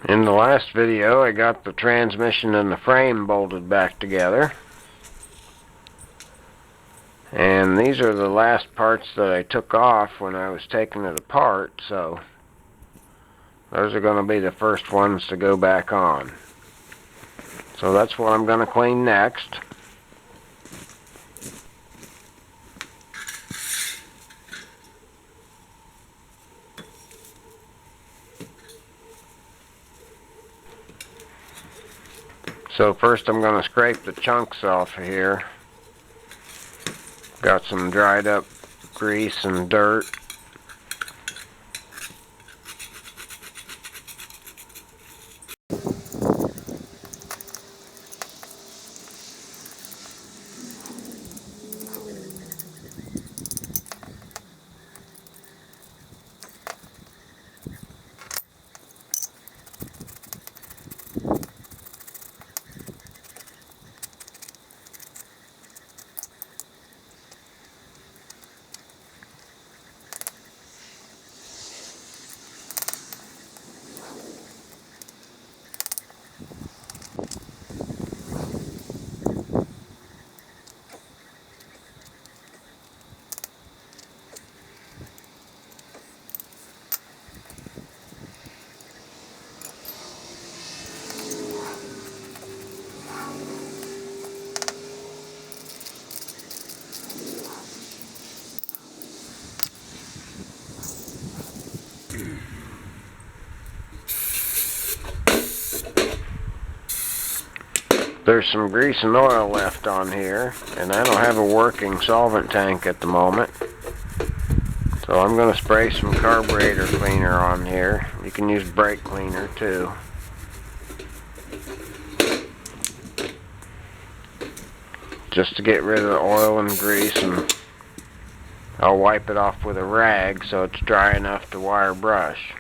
In the last video, I got the transmission and the frame bolted back together. And these are the last parts that I took off when I was taking it apart, so those are going to be the first ones to go back on. So that's what I'm going to clean next. So first I'm going to scrape the chunks off of here. Got some dried up grease and dirt. There's some grease and oil left on here, and I don't have a working solvent tank at the moment. So I'm going to spray some carburetor cleaner on here. You can use brake cleaner too. Just to get rid of the oil and grease, and I'll wipe it off with a rag so it's dry enough to wire brush.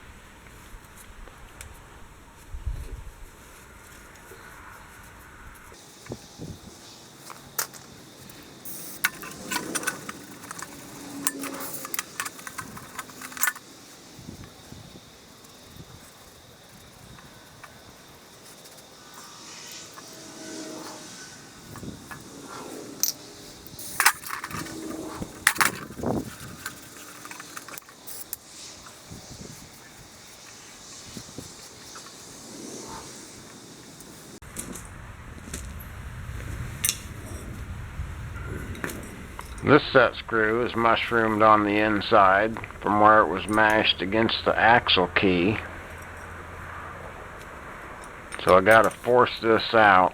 This set screw is mushroomed on the inside from where it was mashed against the axle key. So I gotta force this out.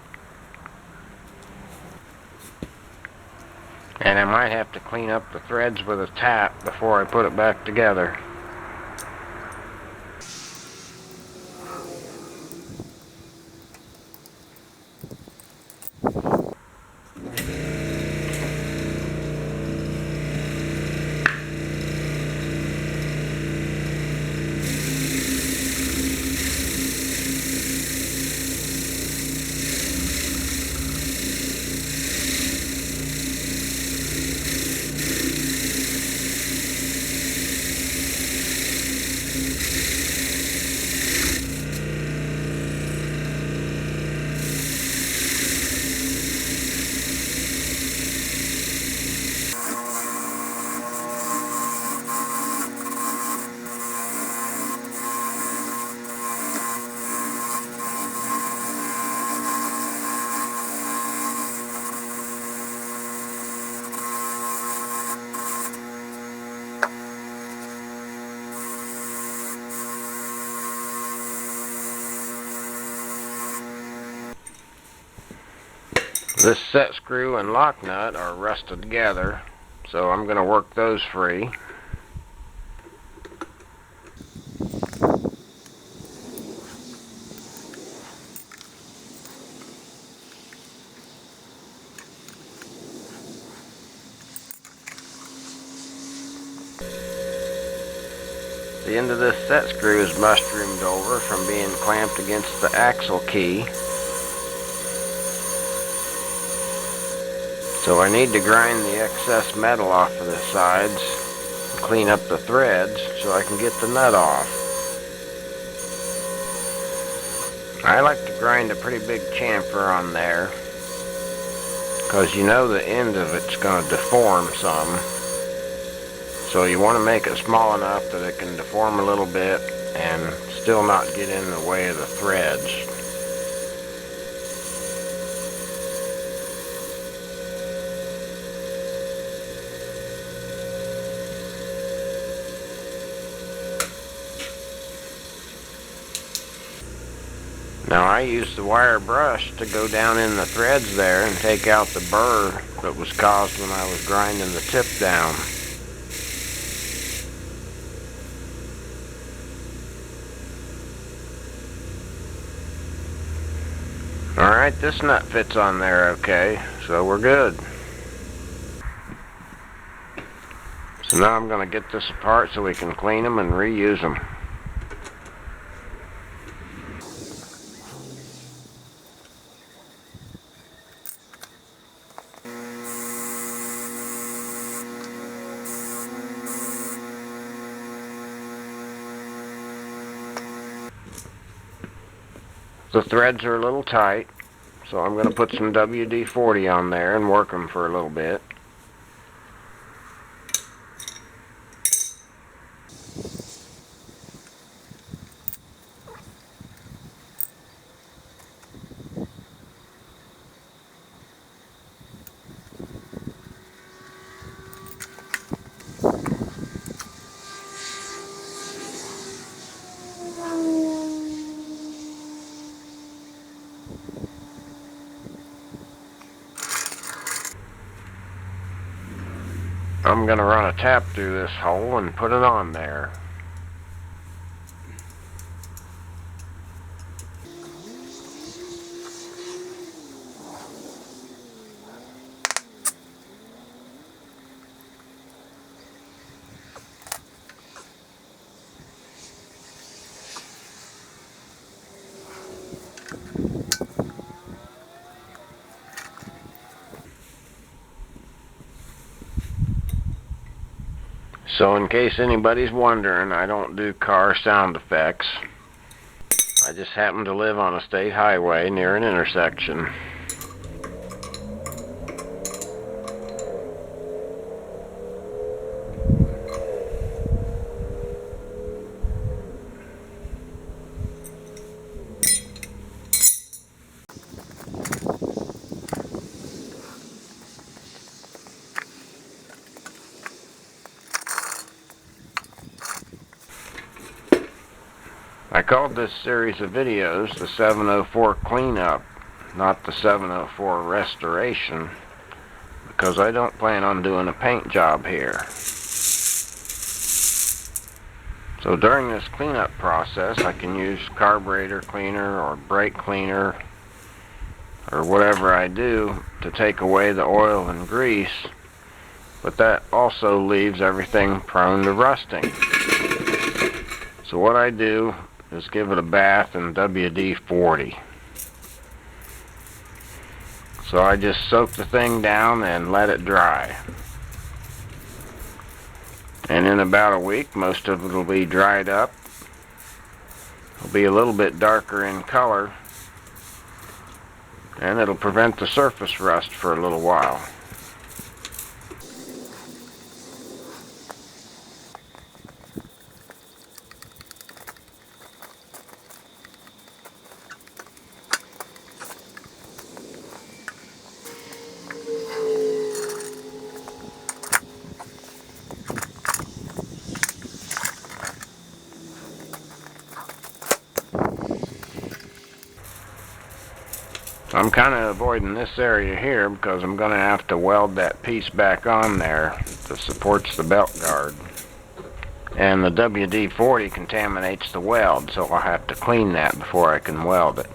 And I might have to clean up the threads with a tap before I put it back together. This set screw and lock nut are rusted together, so I'm going to work those free. The end of this set screw is mushroomed over from being clamped against the axle key. So I need to grind the excess metal off of the sides and clean up the threads so I can get the nut off. I like to grind a pretty big chamfer on there, because you know the end of it's going to deform some. So you want to make it small enough that it can deform a little bit and still not get in the way of the threads. Now I use the wire brush to go down in the threads there and take out the burr that was caused when I was grinding the tip down. Alright, this nut fits on there okay, so we're good. So now I'm going to get this apart so we can clean them and reuse them. The threads are a little tight, so I'm going to put some WD-40 on there and work them for a little bit. I'm going to run a tap through this hole and put it on there. So in case anybody's wondering, I don't do car sound effects. I just happen to live on a state highway near an intersection. I called this series of videos the 704 Cleanup, not the 704 Restoration, because I don't plan on doing a paint job here. So during this cleanup process, I can use carburetor cleaner or brake cleaner or whatever I do to take away the oil and grease, but that also leaves everything prone to rusting. So what I do is give it a bath in WD-40. So I just soak the thing down and let it dry. And in about a week, most of it will be dried up. It'll be a little bit darker in color, and it'll prevent the surface rust for a little while. I'm kind of avoiding this area here because I'm going to have to weld that piece back on there that supports the belt guard. And the WD-40 contaminates the weld, so I'll have to clean that before I can weld it.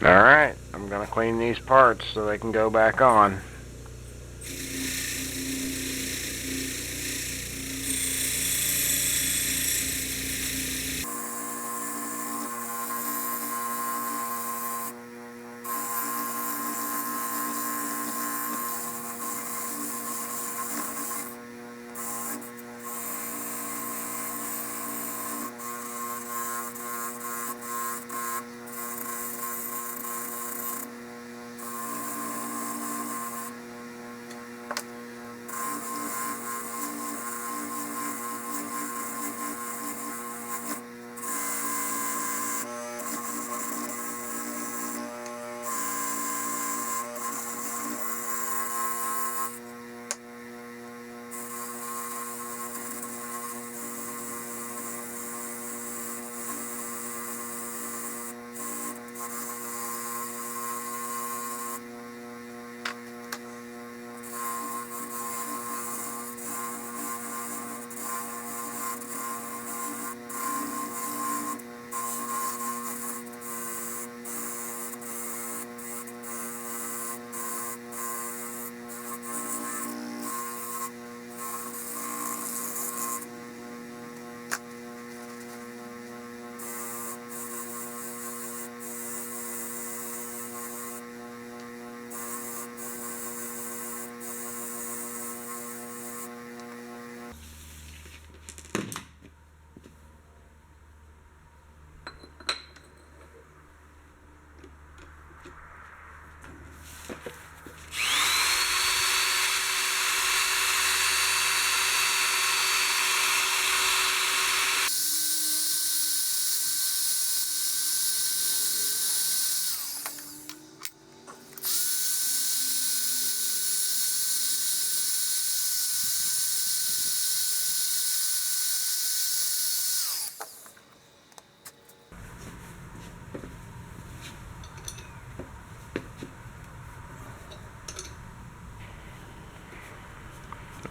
Alright, I'm going to clean these parts so they can go back on.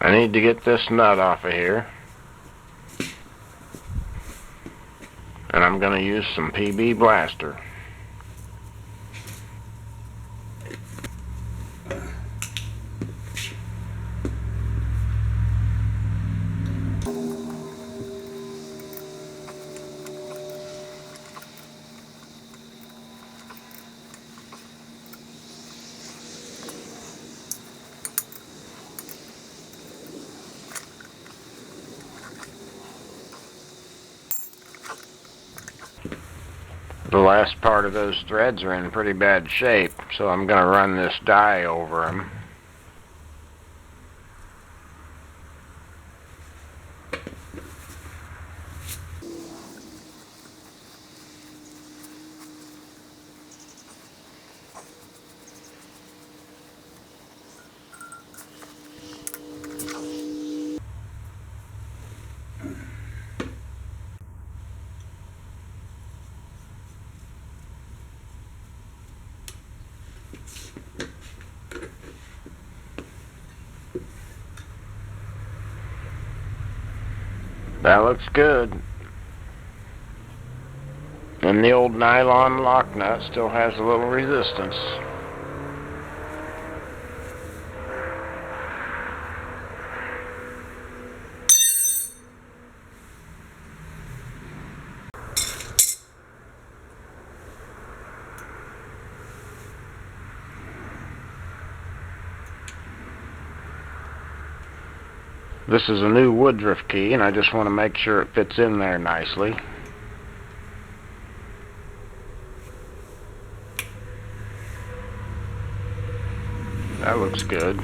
I need to get this nut off of here. And I'm going to use some PB Blaster. The last part of those threads are in pretty bad shape, so I'm going to run this die over them. That looks good. And the old nylon lock nut still has a little resistance. This is a new Woodruff key, and I just want to make sure it fits in there nicely. That looks good.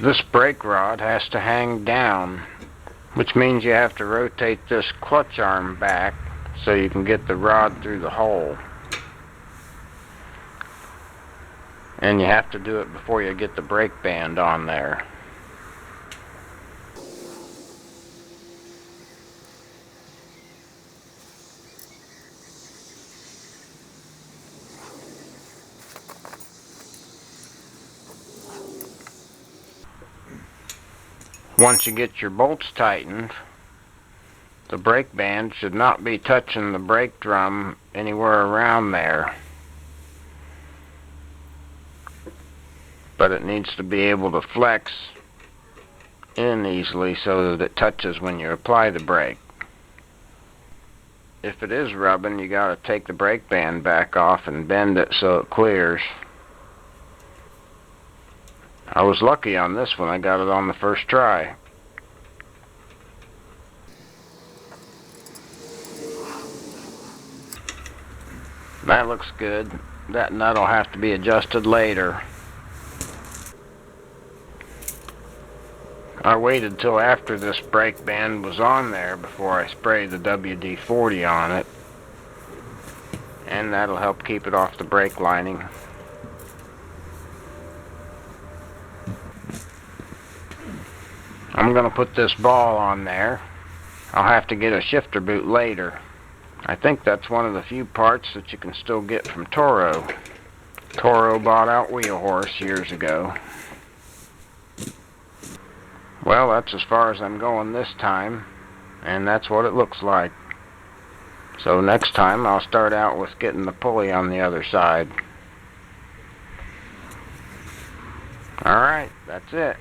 This brake rod has to hang down, which means you have to rotate this clutch arm back so you can get the rod through the hole. And you have to do it before you get the brake band on there. Once you get your bolts tightened, the brake band should not be touching the brake drum anywhere around there. But it needs to be able to flex in easily so that it touches when you apply the brake. If it is rubbing, you got to take the brake band back off and bend it so it clears. I was lucky on this one. I got it on the first try. That looks good. That nut will have to be adjusted later. I waited till after this brake band was on there before I sprayed the WD-40 on it. And that'll help keep it off the brake lining. I'm going to put this ball on there. I'll have to get a shifter boot later. I think that's one of the few parts that you can still get from Toro. Toro bought out Wheel Horse years ago. Well, that's as far as I'm going this time, and that's what it looks like. So next time I'll start out with getting the pulley on the other side. Alright, that's it.